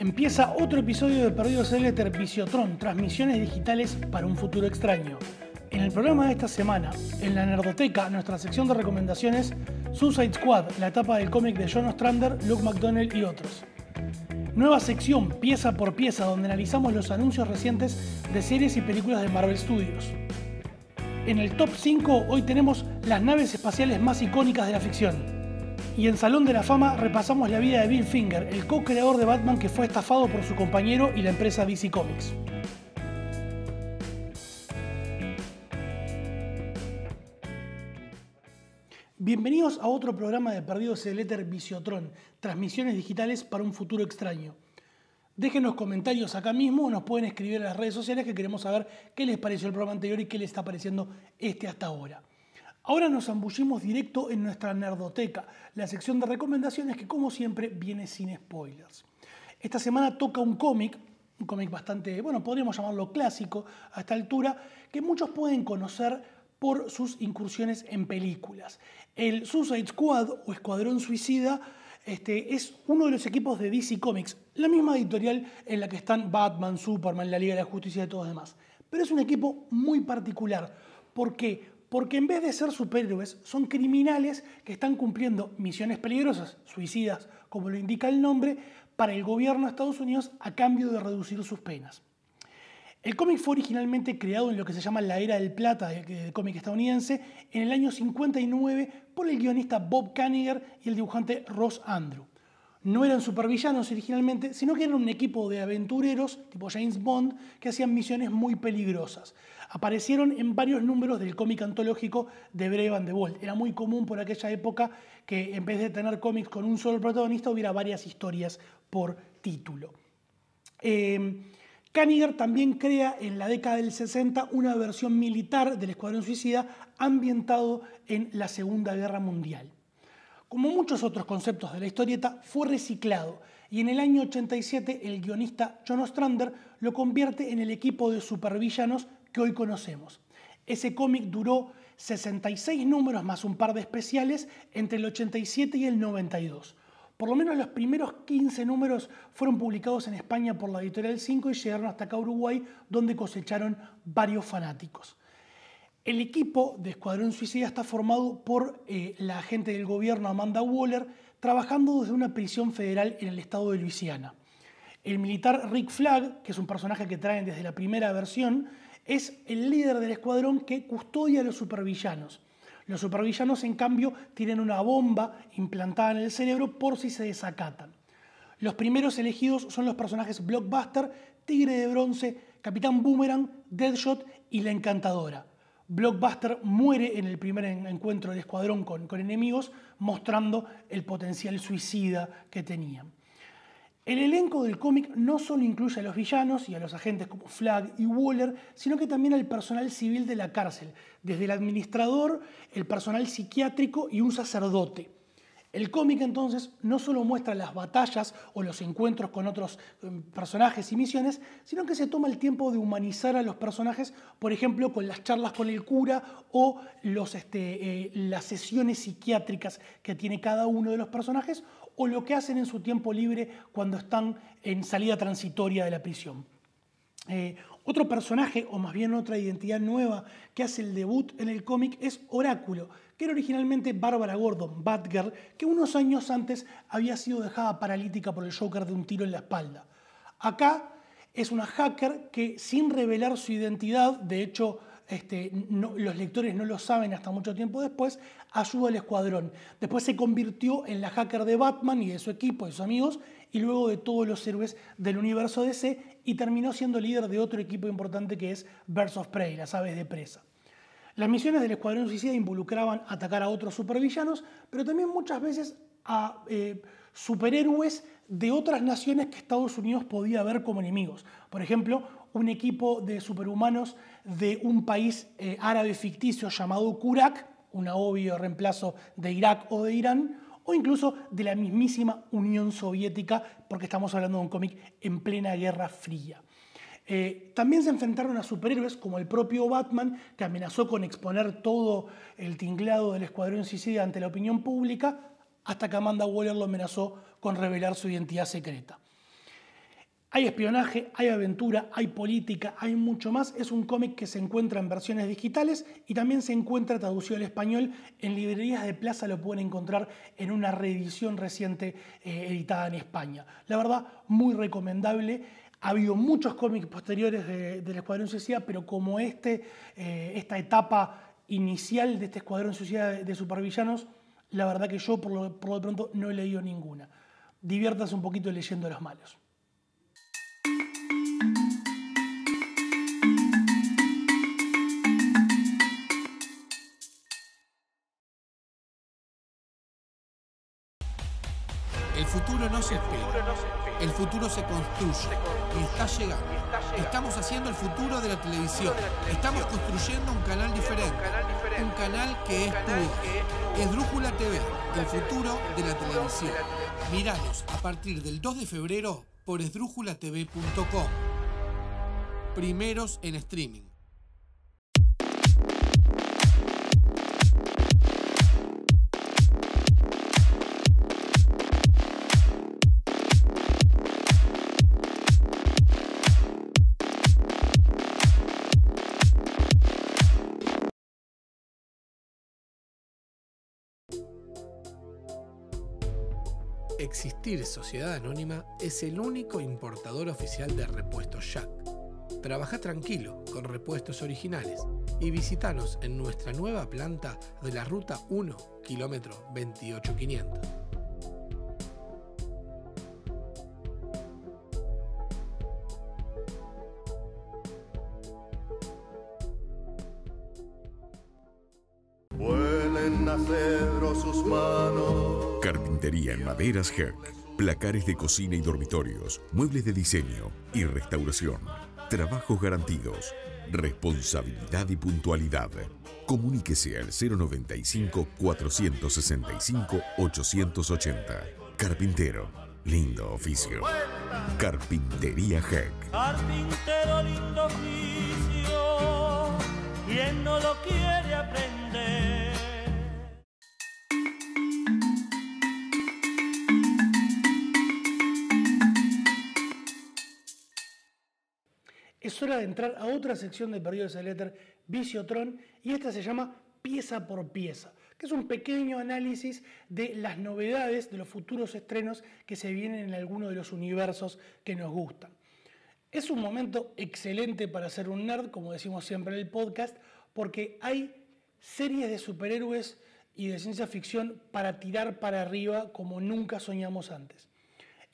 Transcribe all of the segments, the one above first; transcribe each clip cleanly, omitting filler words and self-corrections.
Empieza otro episodio de Perdidos en el Éter Visiotron, transmisiones digitales para un futuro extraño. En el programa de esta semana, en la Nerdoteca, nuestra sección de recomendaciones, Suicide Squad, la etapa del cómic de John Ostrander, Luke McDonnell y otros. Nueva sección, pieza por pieza, donde analizamos los anuncios recientes de series y películas de Marvel Studios. En el Top 5 hoy tenemos las naves espaciales más icónicas de la ficción. Y en Salón de la Fama repasamos la vida de Bill Finger, el co-creador de Batman que fue estafado por su compañero y la empresa DC Comics. Bienvenidos a otro programa de Perdidos en el Éter Visiotron, transmisiones digitales para un futuro extraño. Déjenos comentarios acá mismo o nos pueden escribir en las redes sociales que queremos saber qué les pareció el programa anterior y qué les está pareciendo hasta ahora. Ahora nos zambullimos directo en nuestra Nerdoteca, la sección de recomendaciones que como siempre viene sin spoilers. Esta semana toca un cómic bastante, podríamos llamarlo clásico a esta altura, que muchos pueden conocer por sus incursiones en películas. El Suicide Squad o Escuadrón Suicida es uno de los equipos de DC Comics, la misma editorial en la que están Batman, Superman, la Liga de la Justicia y todos los demás. Pero es un equipo muy particular. ¿Por qué? Porque en vez de ser superhéroes, son criminales que están cumpliendo misiones peligrosas, suicidas, como lo indica el nombre, para el gobierno de Estados Unidos a cambio de reducir sus penas. El cómic fue originalmente creado en lo que se llama la Era del Plata del cómic estadounidense en el año 59 por el guionista Bob Kanigher y el dibujante Ross Andru. No eran supervillanos originalmente, sino que eran un equipo de aventureros tipo James Bond que hacían misiones muy peligrosas. Aparecieron en varios números del cómic antológico de Brave and the Bold. Era muy común por aquella época que en vez de tener cómics con un solo protagonista hubiera varias historias por título. Kanigher también crea en la década del 60 una versión militar del Escuadrón Suicida ambientado en la Segunda Guerra Mundial. Como muchos otros conceptos de la historieta, fue reciclado y en el año 87 el guionista John Ostrander lo convierte en el equipo de supervillanos que hoy conocemos. Ese cómic duró 66 números más un par de especiales entre el 87 y el 92. Por lo menos los primeros 15 números fueron publicados en España por la editorial 5 y llegaron hasta acá a Uruguay, donde cosecharon varios fanáticos. El equipo de Escuadrón Suicida está formado por la agente del gobierno Amanda Waller, trabajando desde una prisión federal en el estado de Luisiana. El militar Rick Flag, que es un personaje que traen desde la primera versión, es el líder del escuadrón que custodia a los supervillanos. Los supervillanos, en cambio, tienen una bomba implantada en el cerebro por si se desacatan. Los primeros elegidos son los personajes Blockbuster, Tigre de Bronce, Capitán Boomerang, Deadshot y la Encantadora. Blockbuster muere en el primer encuentro del escuadrón con enemigos, mostrando el potencial suicida que tenían. El elenco del cómic no solo incluye a los villanos y a los agentes como Flag y Waller, sino que también al personal civil de la cárcel, desde el administrador, el personal psiquiátrico y un sacerdote. El cómic entonces no solo muestra las batallas o los encuentros con otros personajes y misiones, sino que se toma el tiempo de humanizar a los personajes, por ejemplo, con las charlas con el cura o las sesiones psiquiátricas que tiene cada uno de los personajes o lo que hacen en su tiempo libre cuando están en salida transitoria de la prisión. Otro personaje, o más bien otra identidad nueva que hace el debut en el cómic es Oráculo, que era originalmente Bárbara Gordon, Batgirl, que unos años antes había sido dejada paralítica por el Joker de un tiro en la espalda. Acá es una hacker que, sin revelar su identidad, de hecho los lectores no lo saben hasta mucho tiempo después, ayuda al escuadrón. Después se convirtió en la hacker de Batman y de su equipo, de sus amigos, y luego de todos los héroes del universo DC, y terminó siendo líder de otro equipo importante que es Birds of Prey, las aves de presa. Las misiones del Escuadrón Suicida involucraban atacar a otros supervillanos, pero también muchas veces a superhéroes de otras naciones que Estados Unidos podía ver como enemigos. Por ejemplo, un equipo de superhumanos de un país árabe ficticio llamado Kurak, un obvio reemplazo de Irak o de Irán, o incluso de la mismísima Unión Soviética, porque estamos hablando de un cómic en plena Guerra Fría. También se enfrentaron a superhéroes como el propio Batman, que amenazó con exponer todo el tinglado del Escuadrón Suicida ante la opinión pública, hasta que Amanda Waller lo amenazó con revelar su identidad secreta. Hay espionaje, hay aventura, hay política, hay mucho más. Es un cómic que se encuentra en versiones digitales y también se encuentra traducido al español. En librerías de Plaza lo pueden encontrar en una reedición reciente editada en España. La verdad, muy recomendable. Ha habido muchos cómics posteriores del Escuadrón Suicida, pero como esta etapa inicial de este Escuadrón Suicida de supervillanos, la verdad que yo por lo pronto no he leído ninguna. Diviértase un poquito leyendo a los malos. El futuro no se espera, el futuro se construye y está llegando. Estamos haciendo el futuro de la televisión. Estamos construyendo un canal diferente, un canal que es tu voz. Esdrújula TV, el futuro de la televisión. Míranos a partir del 2 de febrero por esdrújulatv.com. Primeros en streaming. Existir Sociedad Anónima es el único importador oficial de repuestos Jack. Trabaja tranquilo con repuestos originales y visítanos en nuestra nueva planta de la Ruta 1, kilómetro 28500. Vuelen a cedro sus manos. Carpintería en maderas Herc. Placares de cocina y dormitorios. Muebles de diseño y restauración. Trabajos garantidos. Responsabilidad y puntualidad. Comuníquese al 095-465-880. Carpintero. Lindo oficio. Carpintería Herc. Carpintero, lindo oficio. ¿Quién no lo quiere aprender? Es hora de entrar a otra sección de Perdidos en el Éter, Visiotron, y esta se llama Pieza por Pieza, que es un pequeño análisis de las novedades de los futuros estrenos que se vienen en alguno de los universos que nos gustan. Es un momento excelente para ser un nerd, como decimos siempre en el podcast, porque hay series de superhéroes y de ciencia ficción para tirar para arriba como nunca soñamos antes.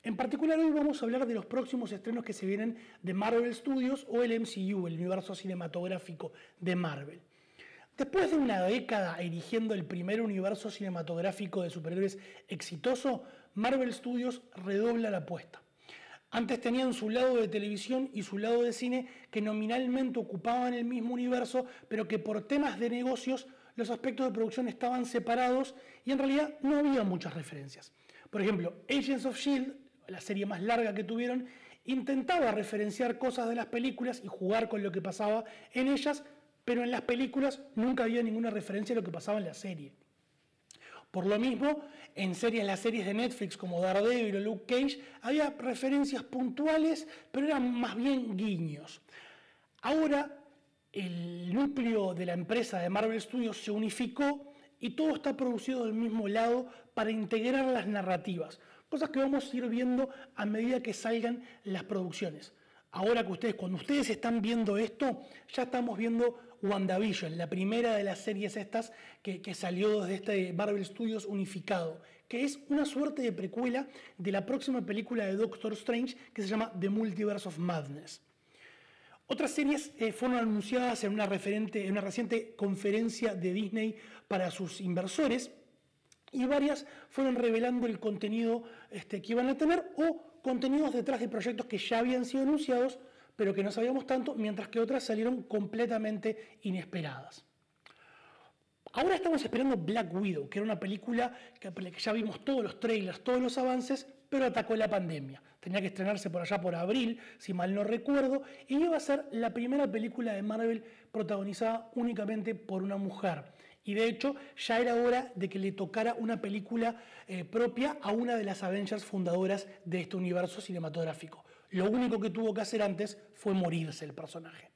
En particular hoy vamos a hablar de los próximos estrenos que se vienen de Marvel Studios o el MCU, el universo cinematográfico de Marvel. Después de una década erigiendo el primer universo cinematográfico de superhéroes exitoso, Marvel Studios redobla la apuesta. Antes tenían su lado de televisión y su lado de cine que nominalmente ocupaban el mismo universo, pero que por temas de negocios los aspectos de producción estaban separados y en realidad no había muchas referencias. Por ejemplo, Agents of S.H.I.E.L.D., la serie más larga que tuvieron, intentaba referenciar cosas de las películas y jugar con lo que pasaba en ellas, pero en las películas nunca había ninguna referencia a lo que pasaba en la serie. Por lo mismo, en las series de Netflix como Daredevil o Luke Cage, había referencias puntuales, pero eran más bien guiños. Ahora, el núcleo de la empresa de Marvel Studios se unificó y todo está producido del mismo lado para integrar las narrativas, cosas que vamos a ir viendo a medida que salgan las producciones. Ahora que cuando ustedes están viendo esto, ya estamos viendo WandaVision, la primera de las series estas que salió desde este Marvel Studios unificado, que es una suerte de precuela de la próxima película de Doctor Strange que se llama The Multiverse of Madness. Otras series fueron anunciadas en una reciente conferencia de Disney para sus inversores y varias fueron revelando el contenido que iban a tener o contenidos detrás de proyectos que ya habían sido anunciados pero que no sabíamos tanto, mientras que otras salieron completamente inesperadas. Ahora estamos esperando Black Widow, que era una película que ya vimos todos los trailers, todos los avances, pero atacó la pandemia. Tenía que estrenarse por allá por abril, si mal no recuerdo, y iba a ser la primera película de Marvel protagonizada únicamente por una mujer. Y de hecho ya era hora de que le tocara una película propia a una de las Avengers fundadoras de este universo cinematográfico. Lo único que tuvo que hacer antes fue morirse el personaje.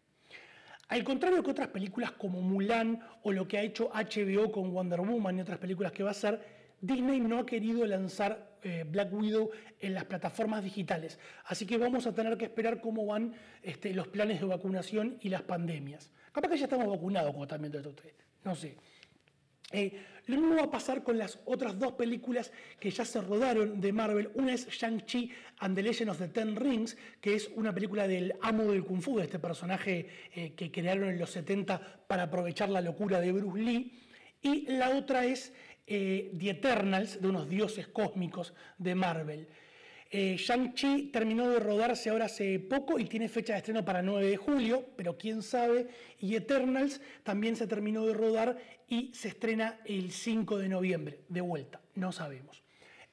Al contrario que otras películas como Mulan o lo que ha hecho HBO con Wonder Woman y otras películas que va a hacer, Disney no ha querido lanzar Black Widow en las plataformas digitales. Así que vamos a tener que esperar cómo van los planes de vacunación y las pandemias. Capaz que ya estamos vacunados como están viendo esto ustedes. No sé. Lo mismo va a pasar con las otras dos películas que ya se rodaron de Marvel. Una es Shang-Chi and the Legend of the Ten Rings, que es una película del amo del Kung Fu, de este personaje que crearon en los 70 para aprovechar la locura de Bruce Lee. Y la otra es The Eternals, de unos dioses cósmicos de Marvel. Shang-Chi terminó de rodarse ahora hace poco y tiene fecha de estreno para 9 de julio, pero quién sabe. Y Eternals también se terminó de rodar y se estrena el 5 de noviembre, de vuelta, no sabemos.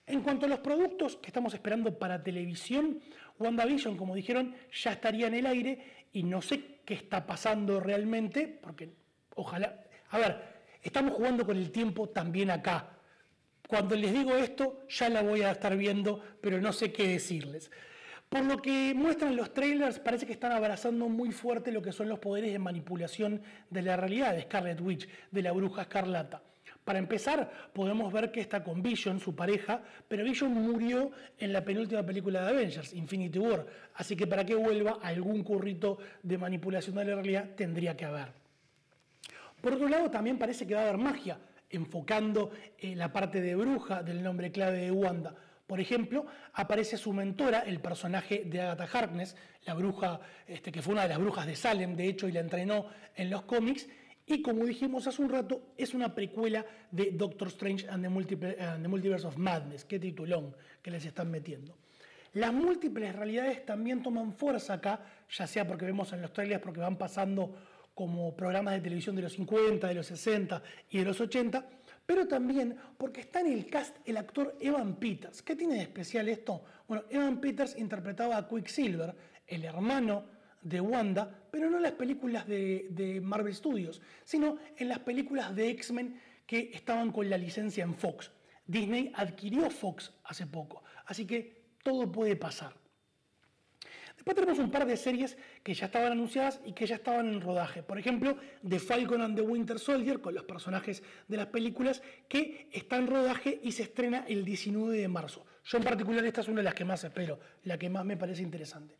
En cuanto a los productos que estamos esperando para televisión, WandaVision, como dijeron, ya estaría en el aire y no sé qué está pasando realmente, porque ojalá... A ver, estamos jugando con el tiempo también acá. Cuando les digo esto, ya la voy a estar viendo, pero no sé qué decirles. Por lo que muestran los trailers, parece que están abrazando muy fuerte lo que son los poderes de manipulación de la realidad de Scarlet Witch, de la Bruja Escarlata. Para empezar, podemos ver que está con Vision, su pareja, pero Vision murió en la penúltima película de Avengers, Infinity War. Así que para que vuelva, algún currito de manipulación de la realidad tendría que haber. Por otro lado, también parece que va a haber magia, enfocando la parte de bruja del nombre clave de Wanda. Por ejemplo, aparece su mentora, el personaje de Agatha Harkness, la bruja, que fue una de las brujas de Salem, de hecho, y la entrenó en los cómics. Y como dijimos hace un rato, es una precuela de Doctor Strange and the Multiverse of Madness. Qué titulón que les están metiendo. Las múltiples realidades también toman fuerza acá, ya sea porque vemos en los trailers, porque van pasando como programas de televisión de los 50, de los 60 y de los 80, pero también porque está en el cast el actor Evan Peters. ¿Qué tiene de especial esto? Bueno, Evan Peters interpretaba a Quicksilver, el hermano de Wanda, pero no en las películas de Marvel Studios, sino en las películas de X-Men que estaban con la licencia en Fox. Disney adquirió Fox hace poco, así que todo puede pasar. Después tenemos un par de series que ya estaban anunciadas y que ya estaban en rodaje. Por ejemplo, The Falcon and the Winter Soldier, con los personajes de las películas, que está en rodaje y se estrena el 19 de marzo. Yo en particular esta es una de las que más espero, la que más me parece interesante.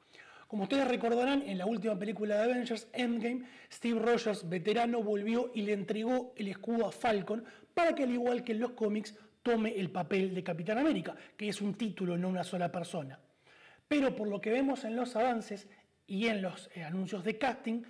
Como ustedes recordarán, en la última película de Avengers, Endgame, Steve Rogers, veterano, volvió y le entregó el escudo a Falcon para que, al igual que en los cómics, tome el papel de Capitán América, que es un título, no una sola persona. Pero por lo que vemos en los avances y en los anuncios de casting,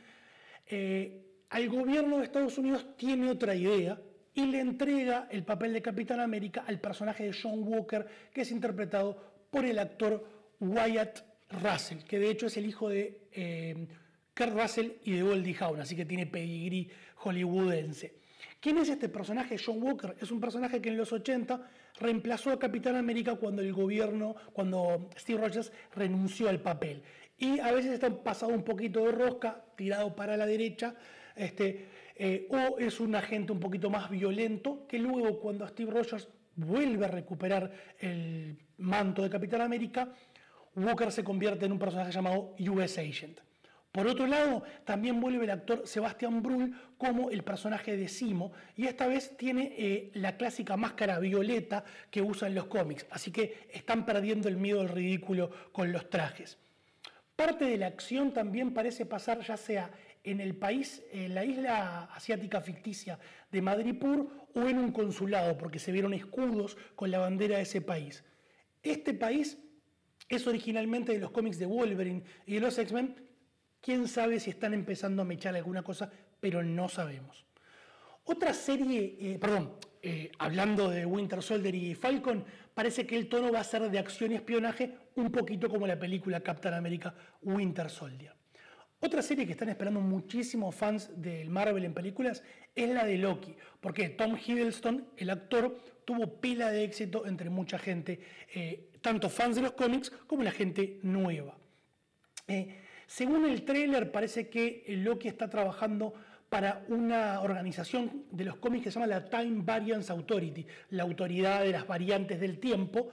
al gobierno de Estados Unidos tiene otra idea y le entrega el papel de Capitán América al personaje de John Walker, que es interpretado por el actor Wyatt Russell, que de hecho es el hijo de Kurt Russell y de Goldie Hawn, así que tiene pedigrí hollywoodense. ¿Quién es este personaje? John Walker es un personaje que en los 80 reemplazó a Capitán América cuando Steve Rogers renunció al papel. Y a veces está pasado un poquito de rosca, tirado para la derecha, o es un agente un poquito más violento, que luego cuando Steve Rogers vuelve a recuperar el manto de Capitán América, Walker se convierte en un personaje llamado US Agent. Por otro lado, también vuelve el actor Sebastian Brull como el personaje de Zemo, y esta vez tiene la clásica máscara violeta que usa en los cómics, así que están perdiendo el miedo al ridículo con los trajes. Parte de la acción también parece pasar ya sea en el país, en la isla asiática ficticia de Madripoor, o en un consulado, porque se vieron escudos con la bandera de ese país. Este país es originalmente de los cómics de Wolverine y de los X-Men. Quién sabe si están empezando a mechar alguna cosa, pero no sabemos. Otra serie, hablando de Winter Soldier y Falcon, parece que el tono va a ser de acción y espionaje, un poquito como la película Captain America Winter Soldier. Otra serie que están esperando muchísimos fans del Marvel en películas es la de Loki, porque Tom Hiddleston, el actor, tuvo pila de éxito entre mucha gente, tanto fans de los cómics como la gente nueva. Según el tráiler, parece que Loki está trabajando para una organización de los cómics que se llama la Time Variance Authority, la autoridad de las variantes del tiempo,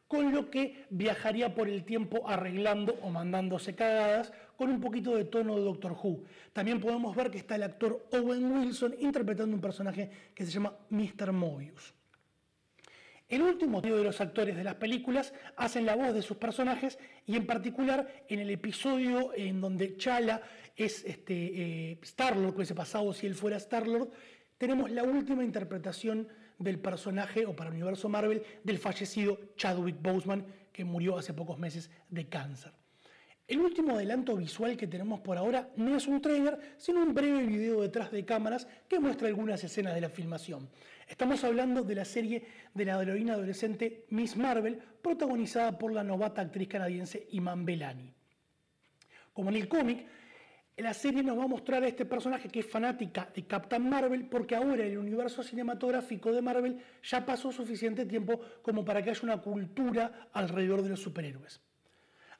con lo que viajaría por el tiempo arreglando o mandándose cagadas con un poquito de tono de Doctor Who. También podemos ver que está el actor Owen Wilson interpretando un personaje que se llama Mr. Mobius. El último de los actores de las películas hacen la voz de sus personajes y en particular en el episodio en donde Chala es Star-Lord, que hubiese pasado si él fuera Star-Lord, tenemos la última interpretación del personaje, o para el universo Marvel, del fallecido Chadwick Boseman, que murió hace pocos meses de cáncer. El último adelanto visual que tenemos por ahora no es un trailer, sino un breve video detrás de cámaras que muestra algunas escenas de la filmación. Estamos hablando de la serie de la heroína adolescente Miss Marvel, protagonizada por la novata actriz canadiense Iman Vellani. Como en el cómic, la serie nos va a mostrar a este personaje que es fanática de Captain Marvel, porque ahora el universo cinematográfico de Marvel ya pasó suficiente tiempo como para que haya una cultura alrededor de los superhéroes.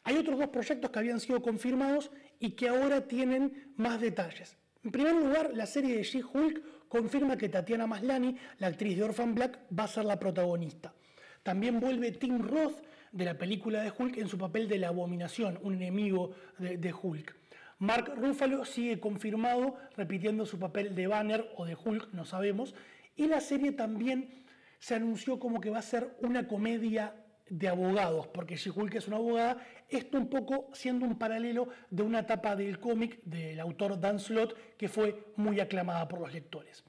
Hay otros dos proyectos que habían sido confirmados y que ahora tienen más detalles. En primer lugar, la serie de She-Hulk confirma que Tatiana Maslany, la actriz de Orphan Black, va a ser la protagonista. También vuelve Tim Roth de la película de Hulk en su papel de la Abominación, un enemigo de Hulk. Mark Ruffalo sigue confirmado repitiendo su papel de Banner o de Hulk, no sabemos. Y la serie también se anunció como que va a ser una comedia de abogados, porque She-Hulk es una abogada, esto un poco siendo un paralelo de una etapa del cómic del autor Dan Slott que fue muy aclamada por los lectores.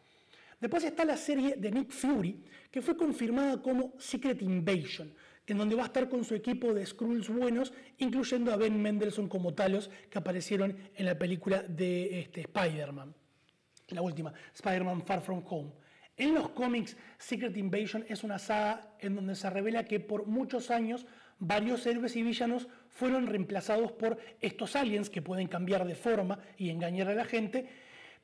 Después está la serie de Nick Fury, que fue confirmada como Secret Invasion, en donde va a estar con su equipo de Skrulls buenos, incluyendo a Ben Mendelsohn como Talos, que aparecieron en la película de Spider-Man, la última, Spider-Man Far From Home. En los cómics, Secret Invasion es una saga en donde se revela que por muchos años varios héroes y villanos fueron reemplazados por estos aliens que pueden cambiar de forma y engañar a la gente,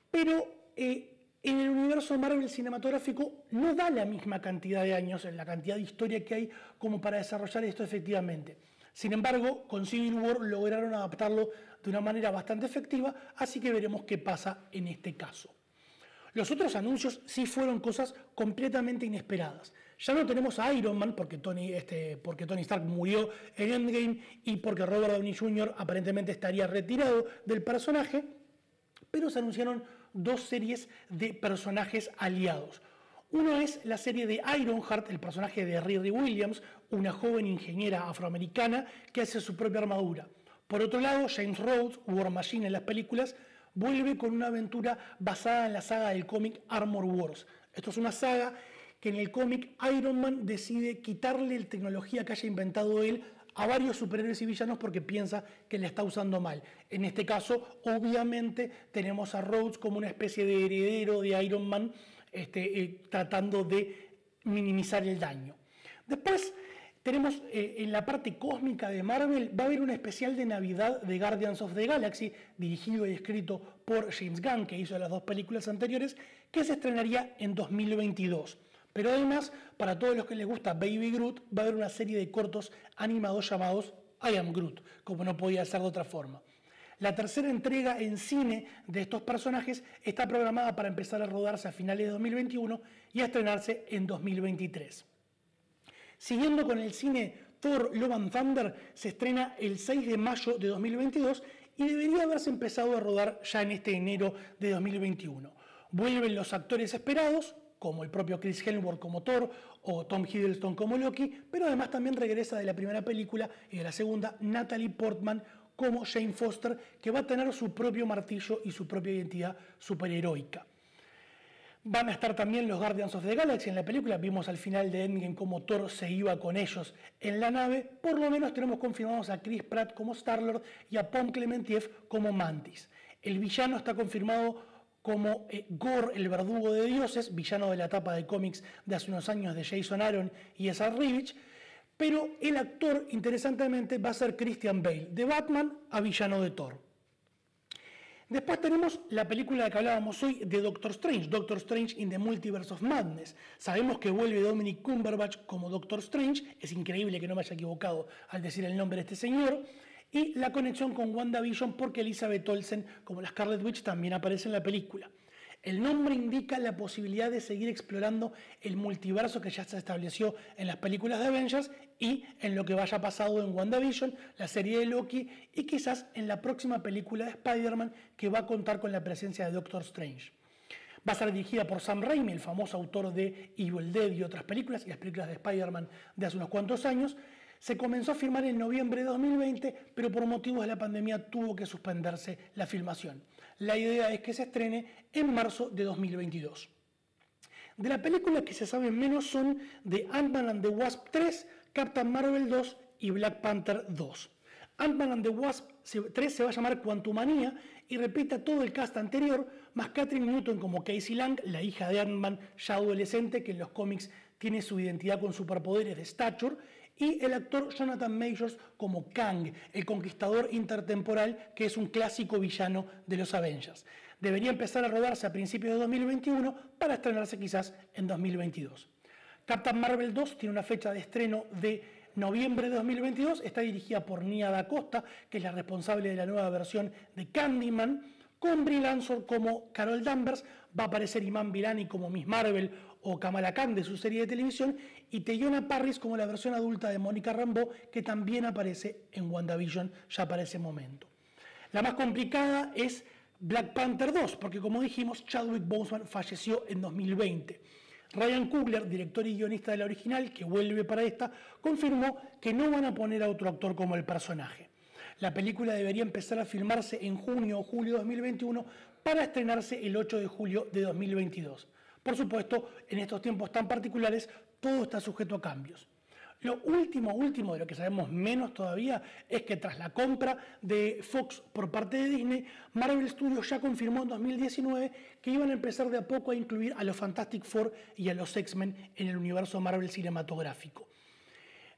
pero en el universo Marvel cinematográfico no da la misma cantidad de años, en la cantidad de historia que hay como para desarrollar esto efectivamente. Sin embargo, con Civil War lograron adaptarlo de una manera bastante efectiva, así que veremos qué pasa en este caso. Los otros anuncios sí fueron cosas completamente inesperadas. Ya no tenemos a Iron Man porque Tony Stark murió en Endgame y porque Robert Downey Jr. aparentemente estaría retirado del personaje, pero se anunciaron dos series de personajes aliados. Uno es la serie de Ironheart, el personaje de Riri Williams, una joven ingeniera afroamericana que hace su propia armadura. Por otro lado, James Rhodes, War Machine en las películas, vuelve con una aventura basada en la saga del cómic Armor Wars. Esto es una saga que en el cómic Iron Man decide quitarle la tecnología que haya inventado él a varios superhéroes y villanos porque piensa que la está usando mal. En este caso, obviamente, tenemos a Rhodes como una especie de heredero de Iron Man, tratando de minimizar el daño. Después tenemos en la parte cósmica de Marvel, va a haber un especial de Navidad de Guardians of the Galaxy, dirigido y escrito por James Gunn, que hizo las dos películas anteriores, que se estrenaría en 2022. Pero además, para todos los que les gusta Baby Groot, va a haber una serie de cortos animados llamados I Am Groot, como no podía ser de otra forma. La tercera entrega en cine de estos personajes está programada para empezar a rodarse a finales de 2021 y a estrenarse en 2023. Siguiendo con el cine, Thor Love and Thunder se estrena el 6 de mayo de 2022 y debería haberse empezado a rodar ya en este enero de 2021. Vuelven los actores esperados, como el propio Chris Hemsworth como Thor o Tom Hiddleston como Loki, pero además también regresa de la primera película y de la segunda Natalie Portman como Jane Foster, que va a tener su propio martillo y su propia identidad superheroica. Van a estar también los Guardians of the Galaxy en la película. Vimos al final de Endgame cómo Thor se iba con ellos en la nave. Por lo menos tenemos confirmados a Chris Pratt como Star-Lord y a Pom Klementieff como Mantis. El villano está confirmado como Gore, el verdugo de dioses, villano de la etapa de cómics de hace unos años de Jason Aaron y Ezra Rivich, pero el actor, interesantemente, va a ser Christian Bale, de Batman a villano de Thor. Después tenemos la película de que hablábamos hoy de Doctor Strange in the Multiverse of Madness. Sabemos que vuelve Dominic Cumberbatch como Doctor Strange, es increíble que no me haya equivocado al decir el nombre de este señor, y la conexión con WandaVision porque Elizabeth Olsen como la Scarlet Witch también aparece en la película. El nombre indica la posibilidad de seguir explorando el multiverso que ya se estableció en las películas de Avengers y en lo que vaya pasado en WandaVision, la serie de Loki y quizás en la próxima película de Spider-Man que va a contar con la presencia de Doctor Strange. Va a ser dirigida por Sam Raimi, el famoso autor de Evil Dead y otras películas y las películas de Spider-Man de hace unos cuantos años. Se comenzó a filmar en noviembre de 2020, pero por motivos de la pandemia tuvo que suspenderse la filmación. La idea es que se estrene en marzo de 2022. De la película que se sabe menos son de Ant-Man and the Wasp 3, Captain Marvel 2 y Black Panther 2. Ant-Man and the Wasp 3 se va a llamar Quantumania y repite a todo el cast anterior, más Kathryn Newton como Casey Lang, la hija de Ant-Man ya adolescente que en los cómics tiene su identidad con superpoderes de Stature, y el actor Jonathan Majors como Kang, el conquistador intertemporal que es un clásico villano de los Avengers. Debería empezar a rodarse a principios de 2021 para estrenarse quizás en 2022. Captain Marvel 2 tiene una fecha de estreno de noviembre de 2022, está dirigida por Nia Da Costa, que es la responsable de la nueva versión de Candyman, con Brie Larson como Carol Danvers, va a aparecer Iman Vellani como Miss Marvel o Kamala Khan de su serie de televisión y Teyonah Parris como la versión adulta de Mónica Rambeau, que también aparece en WandaVision ya para ese momento. La más complicada es Black Panther 2, porque como dijimos, Chadwick Boseman falleció en 2020. Ryan Coogler, director y guionista de la original, que vuelve para esta, confirmó que no van a poner a otro actor como el personaje. La película debería empezar a filmarse en junio o julio de 2021 para estrenarse el 8 de julio de 2022. Por supuesto, en estos tiempos tan particulares, todo está sujeto a cambios. Lo último de lo que sabemos menos todavía es que tras la compra de Fox por parte de Disney, Marvel Studios ya confirmó en 2019 que iban a empezar de a poco a incluir a los Fantastic Four y a los X-Men en el universo Marvel cinematográfico.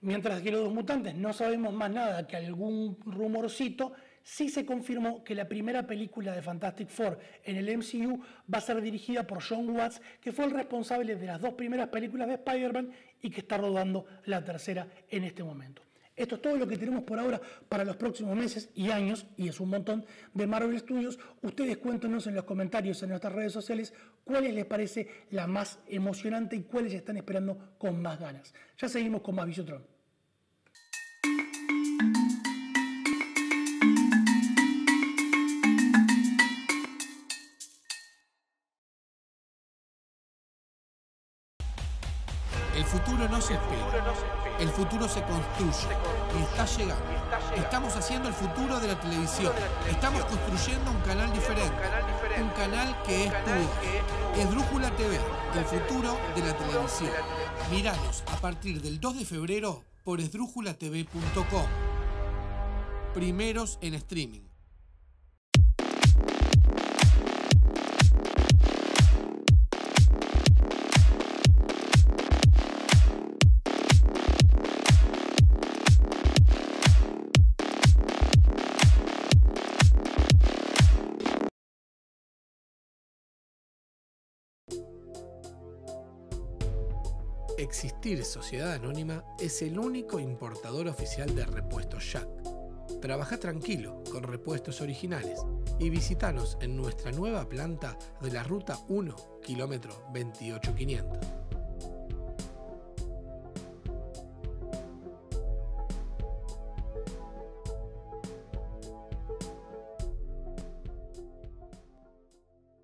Mientras que los dos mutantes no sabemos más nada que algún rumorcito, sí se confirmó que la primera película de Fantastic Four en el MCU va a ser dirigida por Jon Watts, que fue el responsable de las dos primeras películas de Spider-Man y que está rodando la tercera en este momento. Esto es todo lo que tenemos por ahora para los próximos meses y años, y es un montón, de Marvel Studios. Ustedes cuéntenos en los comentarios en nuestras redes sociales cuáles les parece la más emocionante y cuáles están esperando con más ganas. Ya seguimos con más Visiotron. El futuro no se espera, el futuro se construye y está llegando. Estamos haciendo el futuro de la televisión. Estamos construyendo un canal diferente, un canal que es tuyo. Esdrújula TV, el futuro de la televisión. Míranos a partir del 2 de febrero por esdrújulatv.com. Primeros en streaming. Existir Sociedad Anónima es el único importador oficial de repuestos Jack. Trabaja tranquilo con repuestos originales y visítanos en nuestra nueva planta de la Ruta 1, kilómetro 28500.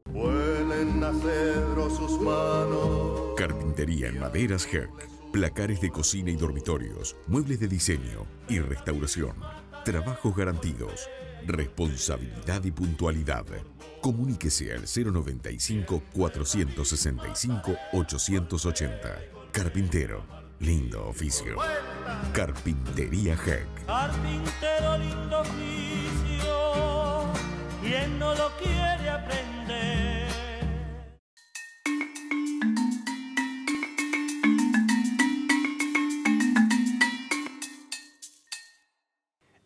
Vuelen a cedro sus manos. Carpintería en maderas Herc. Placares de cocina y dormitorios. Muebles de diseño y restauración. Trabajos garantidos. Responsabilidad y puntualidad. Comuníquese al 095-465-880. Carpintero. Lindo oficio. Carpintería Herc. Carpintero, lindo oficio, ¿quién no lo quiere aprender?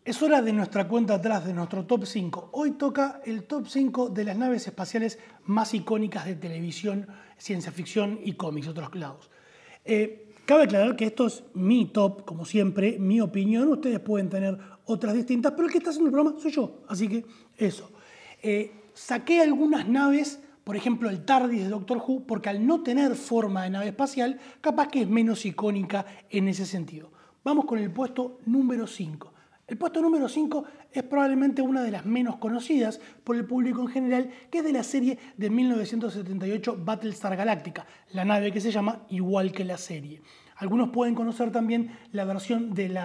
Es hora de nuestra cuenta atrás, de nuestro top 5. Hoy toca el top 5 de las naves espaciales más icónicas de televisión, ciencia ficción y cómics, otros lados. Cabe aclarar que esto es mi top, como siempre, mi opinión. Ustedes pueden tener otras distintas, pero el que está haciendo el programa soy yo, así que eso. Saqué algunas naves Por ejemplo, el TARDIS de Doctor Who, porque al no tener forma de nave espacial, capaz que es menos icónica en ese sentido. Vamos con el puesto número 5. El puesto número 5 es probablemente una de las menos conocidas por el público en general, que es de la serie de 1978 Battlestar Galactica, la nave que se llama igual que la serie. Algunos pueden conocer también la versión del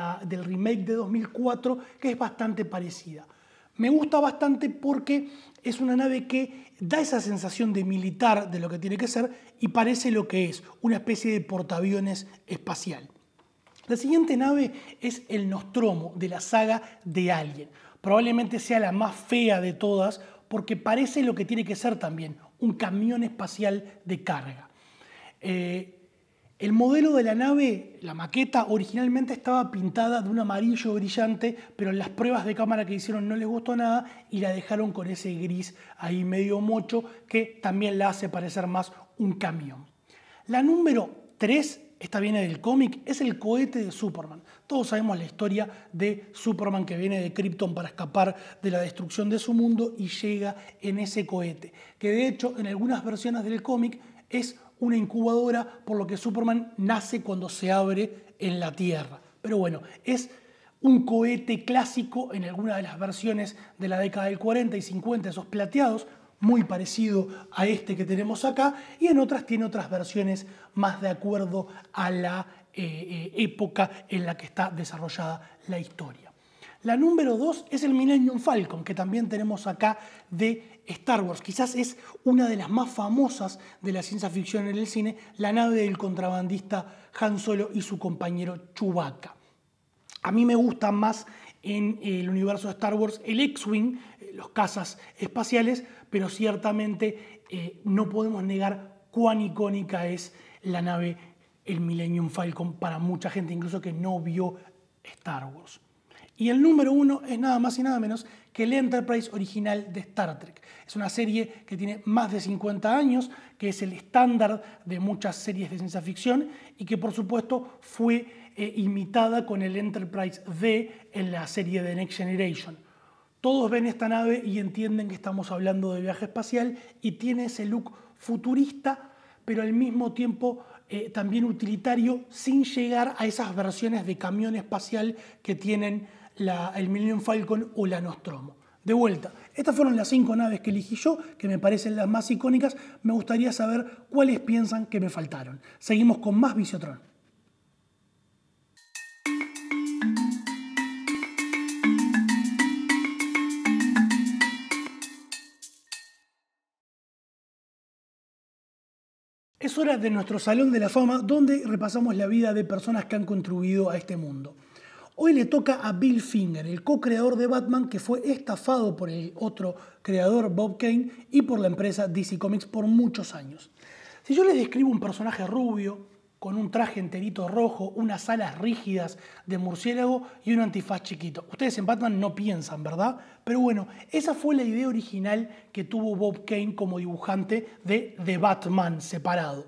remake de 2004, que es bastante parecida. Me gusta bastante porque es una nave que da esa sensación de militar de lo que tiene que ser y parece lo que es, una especie de portaaviones espacial. La siguiente nave es el Nostromo de la saga de Alien. Probablemente sea la más fea de todas porque parece lo que tiene que ser también, un camión espacial de carga. El modelo de la nave, la maqueta, originalmente estaba pintada de un amarillo brillante, pero en las pruebas de cámara que hicieron no les gustó nada y la dejaron con ese gris ahí medio mocho que también la hace parecer más un camión. La número 3, esta viene del cómic, es el cohete de Superman. Todos sabemos la historia de Superman que viene de Krypton para escapar de la destrucción de su mundo y llega en ese cohete, que de hecho en algunas versiones del cómic es una incubadora, por lo que Superman nace cuando se abre en la Tierra. Pero bueno, es un cohete clásico en alguna de las versiones de la década del 40 y 50, esos plateados, muy parecido a este que tenemos acá, y en otras tiene otras versiones más de acuerdo a la época en la que está desarrollada la historia. La número 2 es el Millennium Falcon, que también tenemos acá de Star Wars. Quizás es una de las más famosas de la ciencia ficción en el cine, la nave del contrabandista Han Solo y su compañero Chewbacca. A mí me gusta más en el universo de Star Wars el X-Wing, los cazas espaciales, pero ciertamente no podemos negar cuán icónica es la nave, el Millennium Falcon, para mucha gente, incluso que no vio Star Wars. Y el número 1 es nada más y nada menos que el Enterprise original de Star Trek. Es una serie que tiene más de 50 años, que es el estándar de muchas series de ciencia ficción y que por supuesto fue imitada con el Enterprise D en la serie de Next Generation. Todos ven esta nave y entienden que estamos hablando de viaje espacial y tiene ese look futurista, pero al mismo tiempo también utilitario, sin llegar a esas versiones de camión espacial que tienen el Millennium Falcon o la Nostromo. De vuelta, estas fueron las 5 naves que elegí yo, que me parecen las más icónicas. Me gustaría saber cuáles piensan que me faltaron. Seguimos con más Visiotron. Es hora de nuestro Salón de la Fama, donde repasamos la vida de personas que han contribuido a este mundo. Hoy le toca a Bill Finger, el co-creador de Batman, que fue estafado por el otro creador, Bob Kane, y por la empresa DC Comics por muchos años. Si yo les describo un personaje rubio, con un traje enterito rojo, unas alas rígidas de murciélago y un antifaz chiquito, ustedes en Batman no piensan, ¿verdad? Pero bueno, esa fue la idea original que tuvo Bob Kane como dibujante de The Batman separado.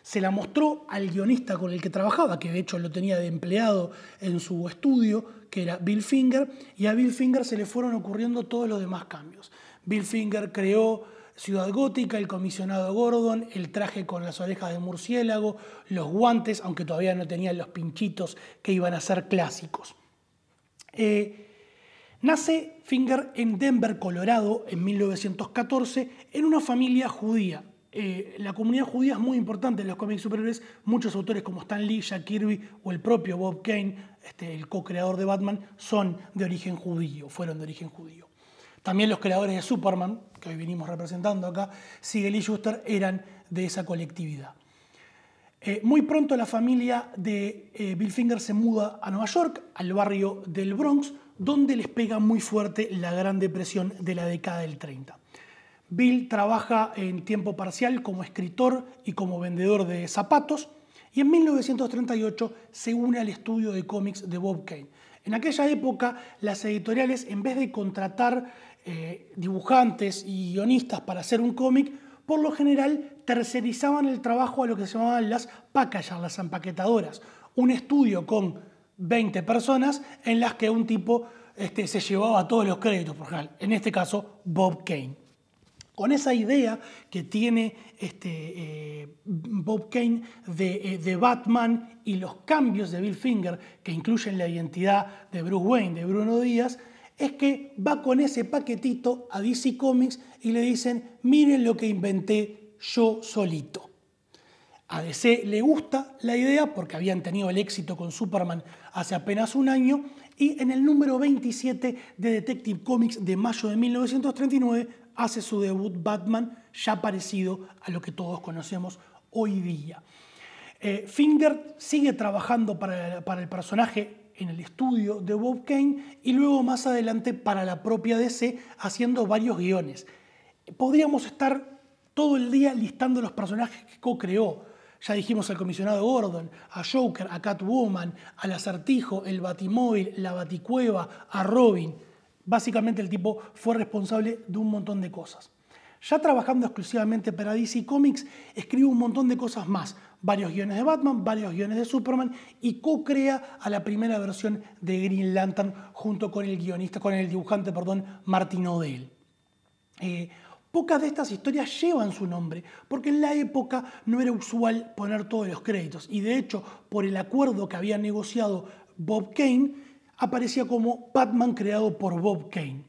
Se la mostró al guionista con el que trabajaba, que de hecho lo tenía de empleado en su estudio, que era Bill Finger, y a Bill Finger se le fueron ocurriendo todos los demás cambios. Bill Finger creó Ciudad Gótica, el comisionado Gordon, el traje con las orejas de murciélago, los guantes, aunque todavía no tenían los pinchitos que iban a ser clásicos. Nace Finger en Denver, Colorado, en 1914, en una familia judía. La comunidad judía es muy importante en los cómics superhéroes. Muchos autores como Stan Lee, Jack Kirby o el propio Bob Kane, el co-creador de Batman, son de origen judío, fueron de origen judío. También los creadores de Superman, que hoy venimos representando acá, Siegel y Shuster, eran de esa colectividad. Muy pronto la familia de Bill Finger se muda a Nueva York, al barrio del Bronx, donde les pega muy fuerte la Gran Depresión de la década del 30. Bill trabaja en tiempo parcial como escritor y como vendedor de zapatos y en 1938 se une al estudio de cómics de Bob Kane. En aquella época las editoriales, en vez de contratar dibujantes y guionistas para hacer un cómic, por lo general tercerizaban el trabajo a lo que se llamaban las packagers, las empaquetadoras. Un estudio con 20 personas en las que un tipo se llevaba todos los créditos, por ejemplo, en este caso Bob Kane. Con esa idea que tiene Bob Kane de Batman y los cambios de Bill Finger, que incluyen la identidad de Bruce Wayne, de Bruno Díaz, es que va con ese paquetito a DC Comics y le dicen, miren lo que inventé yo solito. A DC le gusta la idea porque habían tenido el éxito con Superman hace apenas un año, y en el número 27 de Detective Comics de mayo de 1939 hace su debut Batman, ya parecido a lo que todos conocemos hoy día. Finger sigue trabajando para el personaje en el estudio de Bob Kane y luego más adelante para la propia DC haciendo varios guiones. Podríamos estar todo el día listando los personajes que co-creó. Ya dijimos al comisionado Gordon, a Joker, a Catwoman, al Acertijo, el Batimóvil, la Baticueva, a Robin. Básicamente el tipo fue responsable de un montón de cosas. Ya trabajando exclusivamente para DC Comics, escribe un montón de cosas más. Varios guiones de Batman, varios guiones de Superman y co-crea a la primera versión de Green Lantern junto con el dibujante, Martin O'Dell. Pocas de estas historias llevan su nombre, porque en la época no era usual poner todos los créditos, y de hecho, por el acuerdo que había negociado Bob Kane, aparecía como Batman creado por Bob Kane.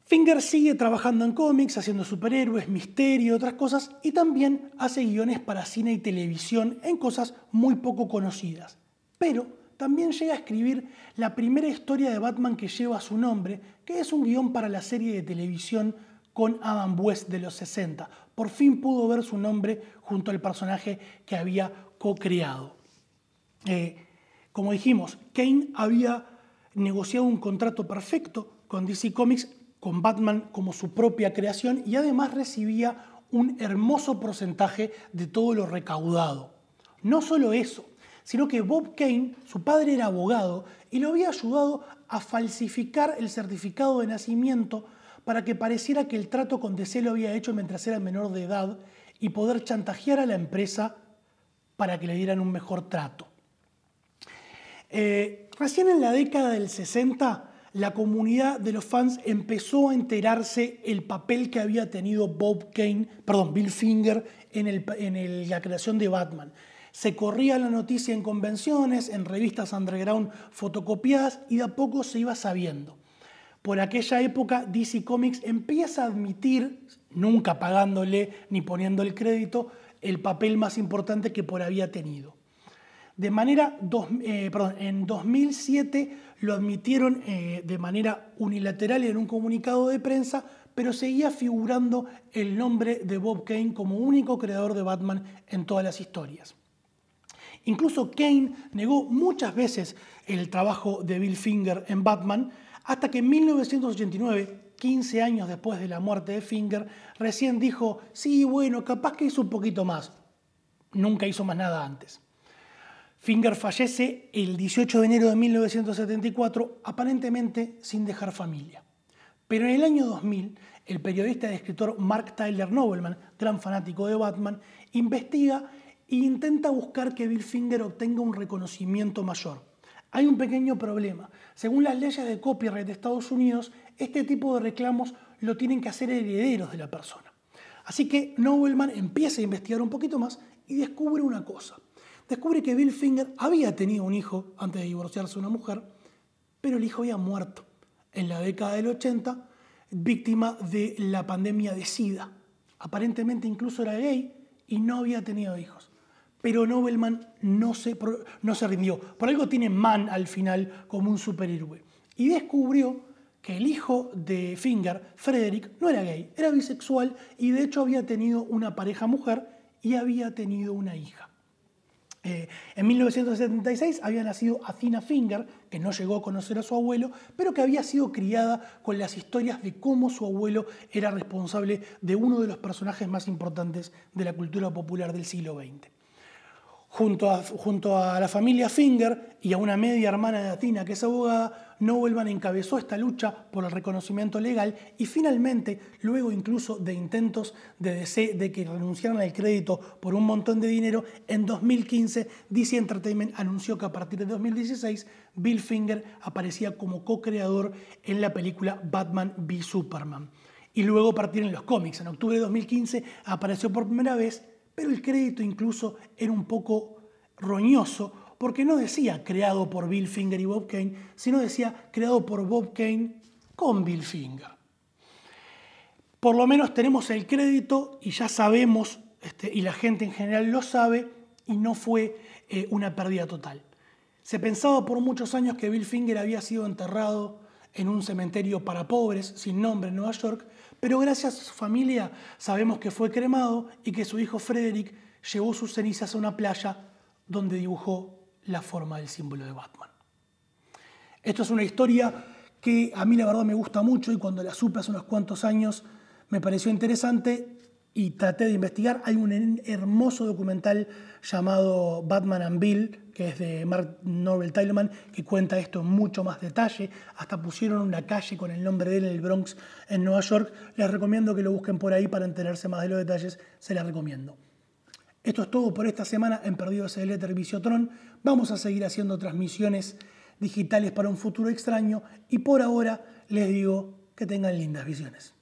Finger sigue trabajando en cómics, haciendo superhéroes, misterio y otras cosas, y también hace guiones para cine y televisión en cosas muy poco conocidas. Pero también llega a escribir la primera historia de Batman que lleva su nombre, que es un guión para la serie de televisión con Adam West de los 60. Por fin pudo ver su nombre junto al personaje que había co-creado. Como dijimos, Kane había negociado un contrato perfecto con DC Comics, con Batman como su propia creación, y además recibía un hermoso porcentaje de todo lo recaudado. No solo eso, sino que Bob Kane, su padre era abogado, y lo había ayudado a falsificar el certificado de nacimiento para que pareciera que el trato con DC lo había hecho mientras era menor de edad y poder chantajear a la empresa para que le dieran un mejor trato. Recién en la década del 60, la comunidad de los fans empezó a enterarse el papel que había tenido Bill Finger en la creación de Batman. Se corría la noticia en convenciones, en revistas underground fotocopiadas, y de a poco se iba sabiendo. Por aquella época, DC Comics empieza a admitir, nunca pagándole ni poniendo el crédito, el papel más importante que había tenido. En 2007 lo admitieron de manera unilateral en un comunicado de prensa, pero seguía figurando el nombre de Bob Kane como único creador de Batman en todas las historias. Incluso Kane negó muchas veces el trabajo de Bill Finger en Batman, hasta que en 1989, 15 años después de la muerte de Finger, recién dijo, sí, bueno, capaz que hizo un poquito más. Nunca hizo más nada antes. Finger fallece el 18 de enero de 1974, aparentemente sin dejar familia. Pero en el año 2000, el periodista y escritor Mark Tyler Nobleman, gran fanático de Batman, investiga e intenta buscar que Bill Finger obtenga un reconocimiento mayor. Hay un pequeño problema. Según las leyes de copyright de Estados Unidos, este tipo de reclamos lo tienen que hacer herederos de la persona. Así que Nobleman empieza a investigar un poquito más y descubre una cosa. Descubre que Bill Finger había tenido un hijo antes de divorciarse de una mujer, pero el hijo había muerto en la década del 80, víctima de la pandemia de SIDA. Aparentemente incluso era gay y no había tenido hijos. Pero Nobleman no se rindió. Por algo tiene Man al final como un superhéroe. Y descubrió que el hijo de Finger, Frederick, no era gay, era bisexual y de hecho había tenido una pareja mujer y había tenido una hija. En 1976 había nacido Athena Finger, que no llegó a conocer a su abuelo, pero que había sido criada con las historias de cómo su abuelo era responsable de uno de los personajes más importantes de la cultura popular del siglo XX. Junto a la familia Finger y a una media hermana de Athena, que es abogada, Nobleman encabezó esta lucha por el reconocimiento legal y finalmente, luego incluso de intentos de DC de que renunciaran al crédito por un montón de dinero, en 2015 DC Entertainment anunció que a partir de 2016 Bill Finger aparecía como co-creador en la película Batman v Superman. y luego partir en los cómics. En octubre de 2015 apareció por primera vez, pero el crédito incluso era un poco roñoso porque no decía creado por Bill Finger y Bob Kane, sino decía creado por Bob Kane con Bill Finger. Por lo menos tenemos el crédito y ya sabemos, y la gente en general lo sabe, y no fue una pérdida total. Se pensaba por muchos años que Bill Finger había sido enterrado en un cementerio para pobres sin nombre en Nueva York, pero gracias a su familia sabemos que fue cremado y que su hijo Frederick llevó sus cenizas a una playa donde dibujó la forma del símbolo de Batman. Esto es una historia que a mí la verdad me gusta mucho y cuando la supe hace unos cuantos años me pareció interesante y traté de investigar. Hay un hermoso documental llamado Batman and Bill, que es de Mark Norvell Tilleman, que cuenta esto en mucho más detalle. Hasta pusieron una calle con el nombre de él en el Bronx, en Nueva York. Les recomiendo que lo busquen por ahí para enterarse más de los detalles. Se les recomiendo. Esto es todo por esta semana en Perdidos en el Éter Visiotron. Vamos a seguir haciendo transmisiones digitales para un futuro extraño y por ahora les digo que tengan lindas visiones.